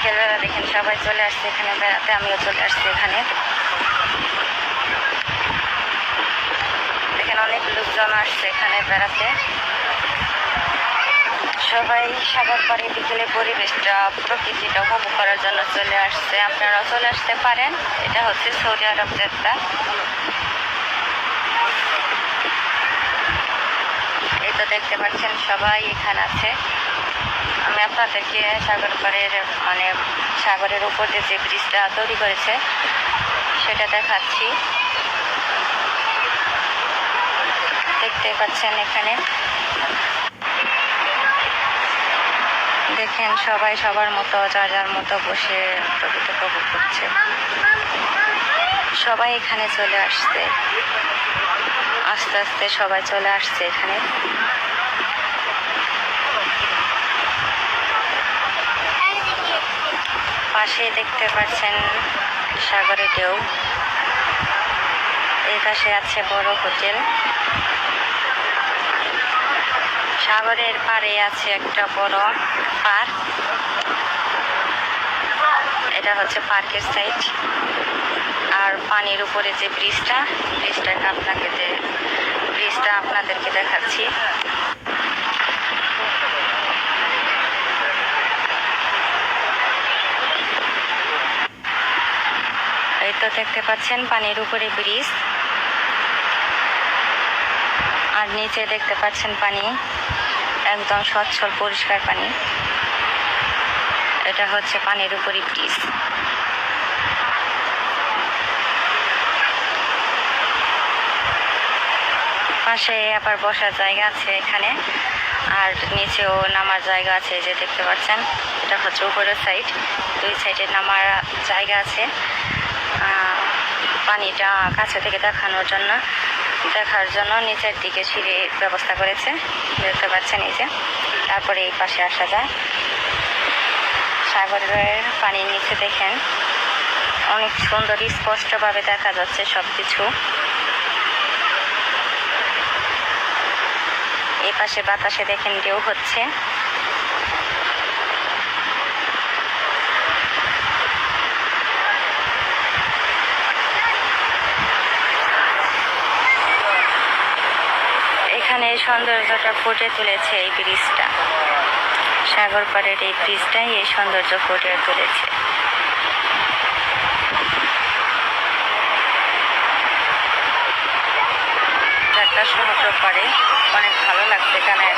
বিকেলবেলা দেখেন সবাই চলে আসছে এখানে বেড়াতে, আমিও চলে আসছি এখানে। দেখেন অনেক লোকজন আসছে এখানে বেড়াতে। সবাই সাগর পাড়ে বিকেলে পরিবেশটা প্রকৃতিটা উপভোগ করার জন্য চলে আসছে। আপনারাও চলে আসতে পারেন। এটা হচ্ছে সৌদি আরব জেদ্দা। এই তো দেখতে পাচ্ছেন সবাই এখানে আছে। আমি আপনাদেরকে সাগর পাড়ের মানে সাগরের উপর যে ব্রিজটা তৈরি করেছে সেটা দেখাচ্ছি। দেখতে পাচ্ছেন এখানে দেখেন সবাই সবার মতো যার যার মতো বসে প্রকৃতি উপভোগ করছে। সবাই এখানে চলে আসছে, আস্তে আস্তে সবাই চলে আসছে এখানে। পাশে দেখতে পাচ্ছেন সাগরে ঢেউ, এই পাশে আছে বড় হোটেল। সাগরের পাড়ে আছে একটা বড় পার্ক, এটা হচ্ছে পার্কের সাইড। আর পানির উপরে যে ব্রিজটা আপনাদেরকে দেখাচ্ছি। এই তো দেখতে পাচ্ছেন পানির উপরে ব্রিজ, আর নিচে দেখতে পাচ্ছেন পানি একদম স্বচ্ছল পরিষ্কার পানি। এটা হচ্ছে পানির উপরে ব্রিজ। পাশে আবার বসার জায়গা আছে এখানে, আর নিচেও নামার জায়গা আছে। যে দেখতে পাচ্ছেন এটা হচ্ছে উপরের সাইড, দুই সাইডে নামার জায়গা আছে। পানিটা কাছে থেকে দেখার জন্য নিচের দিকে সিঁড়ির ব্যবস্থা করেছে, দেখতে পাচ্ছেন এই যে। তারপরে এই পাশে আসা যায়। সাগরের পানির নিচে দেখেন অনেক সুন্দর স্পষ্টভাবে দেখা যাচ্ছে সবকিছু। এই পাশে বাতাসে দেখেন ঢেউ হচ্ছে। এখানে সৌন্দর্যটা ফুটে তুলেছে এই ব্রিজটা, সাগর পাড়ের এই ব্রিজটাই এই সৌন্দর্য ফুটে তুলেছে। একটা সমুদ্র পাড়ে অনেক ভালো লাগছে এখানে।